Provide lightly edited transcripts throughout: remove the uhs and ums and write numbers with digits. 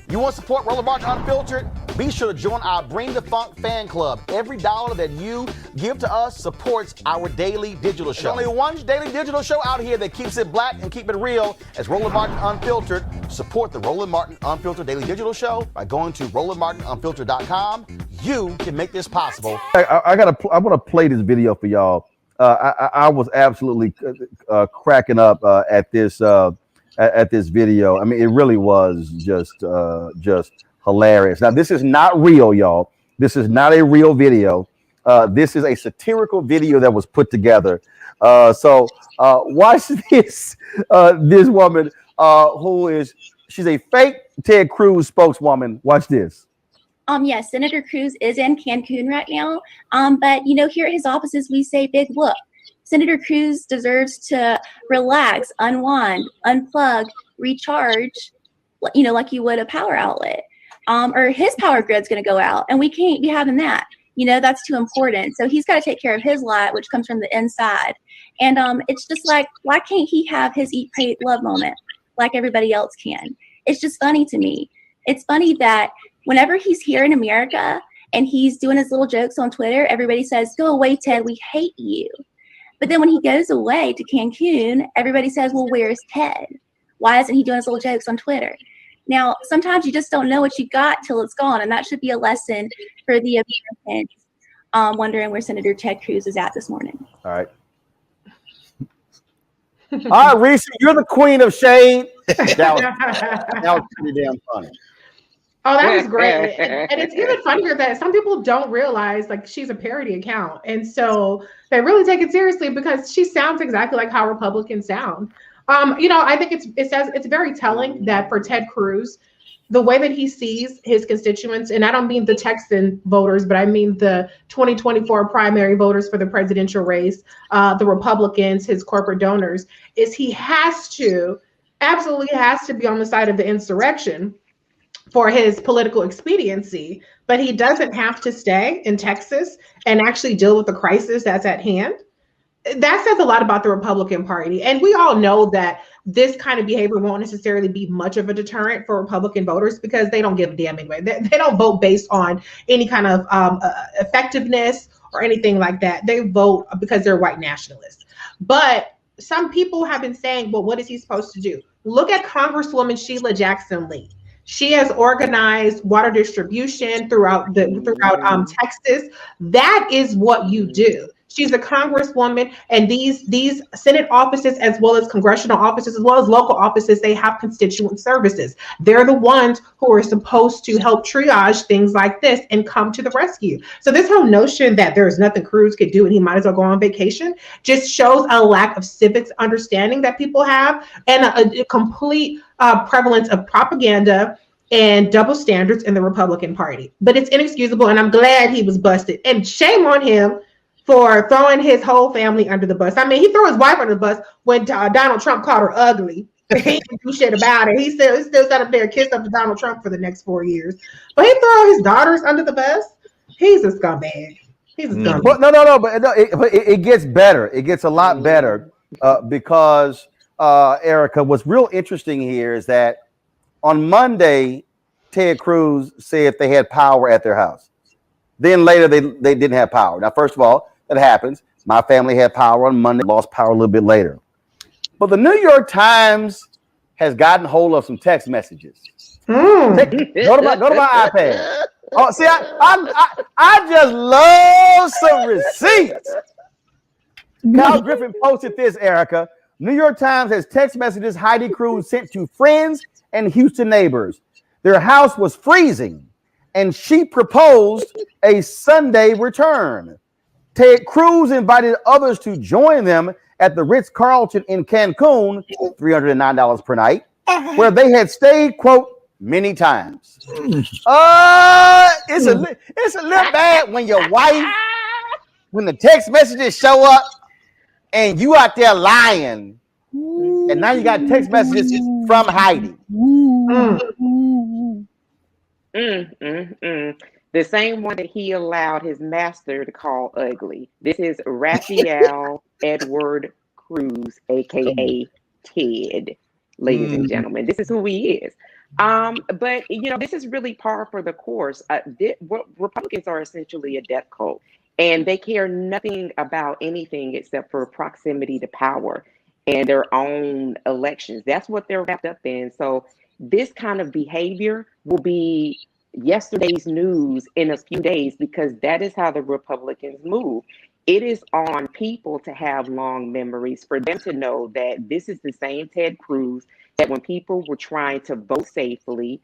You want to support Roland Martin Unfiltered? Be sure to join our Bring the Funk fan club. Every dollar that you give to us supports our daily digital show. There's only one daily digital show out here that keeps it black and keep it real as Roland Martin Unfiltered. Support the Roland Martin Unfiltered daily digital show by going to RolandMartinUnfiltered.com. You can make this possible. I want to play this video for y'all. I was absolutely cracking up at this video. I mean, it really was just hilarious. Now, this is not real, y'all. This is not a real video. This is a satirical video that was put together. So watch this. This woman she's a fake Ted Cruz spokeswoman. Watch this. Yes, Senator Cruz is in Cancun right now. But here at his offices, we say big whoop. Senator Cruz deserves to relax, unwind, unplug, recharge, like you would a power outlet. Or his power grid's going to go out, and we can't be having that. That's too important. So he's got to take care of his light, which comes from the inside. And it's just like, why can't he have his eat, pray, love moment like everybody else can? It's just funny to me. It's funny that whenever he's here in America and he's doing his little jokes on Twitter, everybody says, "Go away, Ted, we hate you." But then when he goes away to Cancun, everybody says, "Well, where's Ted? Why isn't he doing his little jokes on Twitter?" Now, sometimes you just don't know what you got till it's gone, and that should be a lesson for the Americans wondering where Senator Ted Cruz is at this morning. All right. All right, Reese, you're the queen of shade. That was pretty damn funny. Oh, that was great. And it's even funnier that some people don't realize like she's a parody account. And so they really take it seriously because she sounds exactly like how Republicans sound. I think it's very telling that for Ted Cruz, the way that he sees his constituents, and I don't mean the Texan voters, but I mean the 2024 primary voters for the presidential race, the Republicans, his corporate donors, is he absolutely has to be on the side of the insurrection for his political expediency, but he doesn't have to stay in Texas and actually deal with the crisis that's at hand. That says a lot about the Republican Party. And we all know that this kind of behavior won't necessarily be much of a deterrent for Republican voters because they don't give a damn anyway. They don't vote based on any kind of effectiveness or anything like that. They vote because they're white nationalists. But some people have been saying, well, what is he supposed to do? Look at Congresswoman Sheila Jackson Lee. She has organized water distribution throughout Texas. That is what you do. She's a congresswoman, and these Senate offices, as well as congressional offices, as well as local offices, they have constituent services. They're the ones who are supposed to help triage things like this and come to the rescue. So this whole notion that there's nothing Cruz could do and he might as well go on vacation just shows a lack of civics understanding that people have and a complete prevalence of propaganda and double standards in the Republican Party. But it's inexcusable, and I'm glad he was busted. And shame on him for throwing his whole family under the bus. I mean, he threw his wife under the bus when Donald Trump called her ugly. He didn't do shit about it. He still sat up there and kissed up to Donald Trump for the next 4 years. But he threw his daughters under the bus. He's a scumbag. He's a scumbag. But no. It gets better. It gets a lot better because, Erica, what's real interesting here is that on Monday, Ted Cruz said they had power at their house. Then later, they didn't have power. Now, first of all, that happens. My family had power on Monday, lost power a little bit later. But the New York Times has gotten hold of some text messages. Go to my iPad. Oh, see, I just love some receipts. Kyle Griffin posted this, Erica. New York Times has text messages Heidi Cruz sent to friends and Houston neighbors. Their house was freezing, and she proposed a Sunday return. Ted Cruz invited others to join them at the Ritz-Carlton in Cancun, $309 per night, where they had stayed, quote, many times. It's a little bad when your wife, when the text messages show up and you out there lying, and now you got text messages from Heidi. The same one that he allowed his master to call ugly. This is Raphael Edward Cruz, aka Ted, ladies and gentlemen. This is who he is. But this is really par for the course. What Republicans are essentially a death cult, and they care nothing about anything except for proximity to power and their own elections. That's what they're wrapped up in. So this kind of behavior will be yesterday's news in a few days, because that is how the Republicans move. It is on people to have long memories, for them to know that this is the same Ted Cruz that when people were trying to vote safely,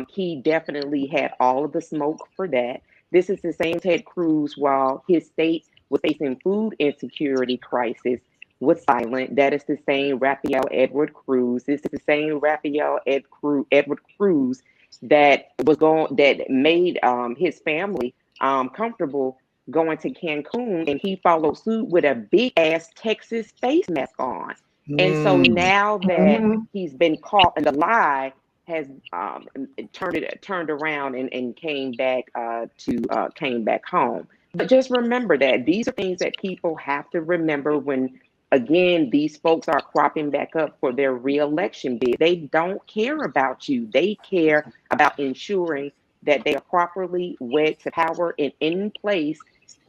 he definitely had all of the smoke for that. This is the same Ted Cruz while his state was facing food insecurity crisis was silent. That is the same Raphael Edward Cruz. This is the same Raphael Edward Cruz that made his family comfortable going to Cancun, and he followed suit with a big ass Texas face mask on. And so now that he's been caught, and the lie has turned around and came back home. But just remember that these are things that people have to remember when, again, these folks are cropping back up for their re-election bid. They don't care about you. They care about ensuring that they are properly wed to power and in place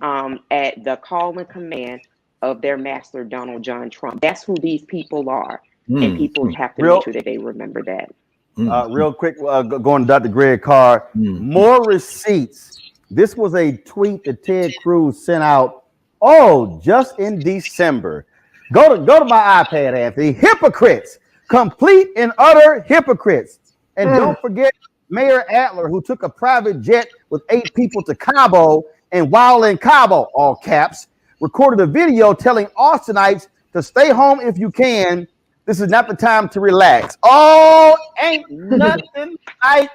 at the call and command of their master, Donald John Trump. That's who these people are. And people have to make sure that they remember that. Real quick, going to Dr. Greg Carr, more receipts. This was a tweet that Ted Cruz sent out, just in December. Go to my iPad, Anthony. Hypocrites, complete and utter hypocrites. And don't forget Mayor Adler, who took a private jet with 8 people to Cabo, and while in Cabo, all caps, recorded a video telling Austinites to stay home if you can. This is not the time to relax. Ain't nothing like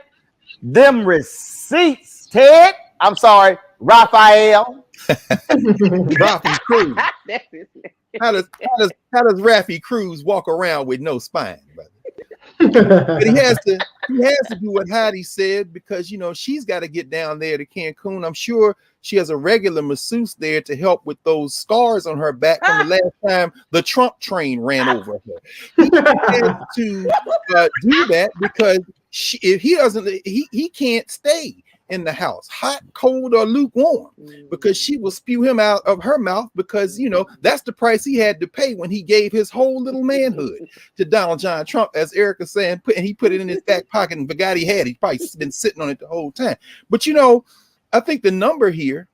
them receipts, Ted. I'm sorry, Raphael. Rafi Cruz. How does Rafi Cruz walk around with no spine, brother? But he has to do what Heidi said, because she's got to get down there to Cancun. I'm sure she has a regular masseuse there to help with those scars on her back from the last time the Trump train ran over her. He has to do that, because if he doesn't, he can't stay in the house, hot, cold, or lukewarm, because she will spew him out of her mouth, because that's the price he had to pay when he gave his whole little manhood to Donald John Trump, as Erica's saying, and he put it in his back pocket and forgot he had it. He probably been sitting on it the whole time. But I think the number here,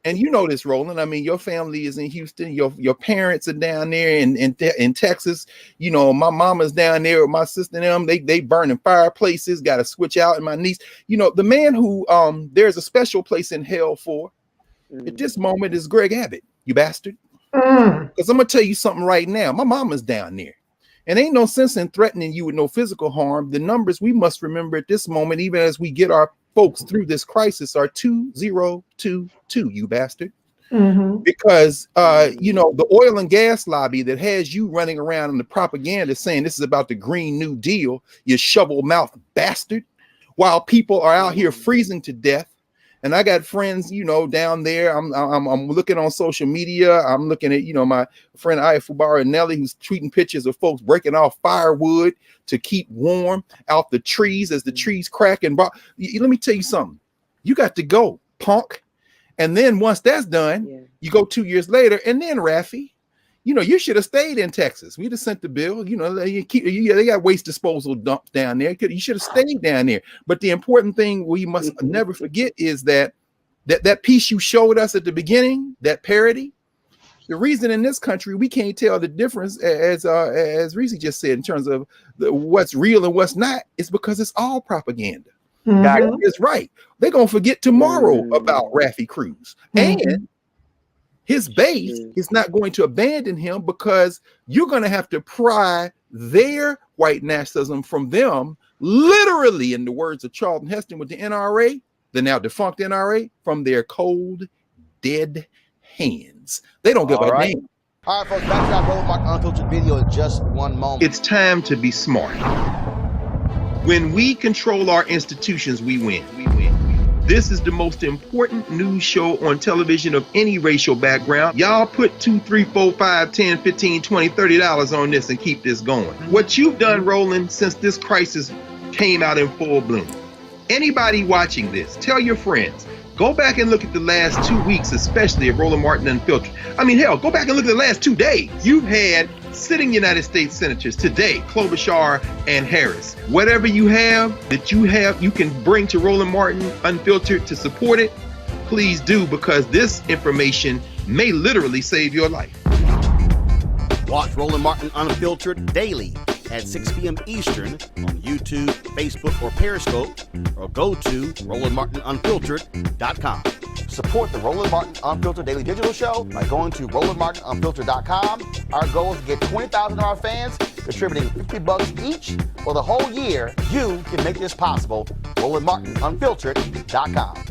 and this, Roland, I mean, your family is in Houston, your parents are down there in Texas. My mama's down there with my sister and them. They burning fireplaces, got to switch out. And my niece, the man who there's a special place in hell for at this moment is Greg Abbott, you bastard. Because I'm gonna tell you something right now. My mama's down there, and ain't no sense in threatening you with no physical harm. The numbers we must remember at this moment, even as we get our folks through this crisis, are 2022, you bastard. Because the oil and gas lobby that has you running around in the propaganda saying this is about the Green New Deal, you shovel mouth bastard, while people are out here freezing to death. And I got friends, down there. I'm looking on social media. I'm looking at, my friend Ayafubara Nelly, who's tweeting pictures of folks breaking off firewood to keep warm out the trees as the trees crack. And let me tell you something. You got to go, punk. And then once that's done, you go 2 years later, and then Rafi, you should have stayed in Texas. We just sent the bill. They got waste disposal dumps down there. You should have stayed down there. But the important thing we must never forget is that piece you showed us at the beginning, that parody. The reason in this country we can't tell the difference, as Reese just said, in terms of what's real and what's not, is because it's all propaganda. God is right. They're gonna forget tomorrow about Rafi Cruz, and his base is not going to abandon him, because you're going to have to pry their white nationalism from them, literally, in the words of Charlton Heston with the NRA, the now defunct NRA, from their cold, dead hands. They don't give a damn. All right, folks, back to our Roland Mark Unfiltered video in just one moment. It's time to be smart. When we control our institutions, we win. This is the most important news show on television of any racial background. Y'all put $2, $3, $4, $5, $10, $15, $20, $30 on this and keep this going. What you've done, Roland, since this crisis came out in full bloom. Anybody watching this, tell your friends. Go back and look at the last 2 weeks, especially of Roland Martin Unfiltered. I mean, hell, go back and look at the last 2 days. You've had sitting United States senators today, Klobuchar and Harris. Whatever you have that you can bring to Roland Martin Unfiltered to support it, please do, because this information may literally save your life. Watch Roland Martin Unfiltered daily at 6 p.m. Eastern on YouTube, Facebook, or Periscope, or go to RolandMartinUnfiltered.com. Support the Roland Martin Unfiltered Daily Digital Show by going to RolandMartinUnfiltered.com. Our goal is to get 20,000 of our fans contributing $50 each for the whole year. You can make this possible. RolandMartinUnfiltered.com.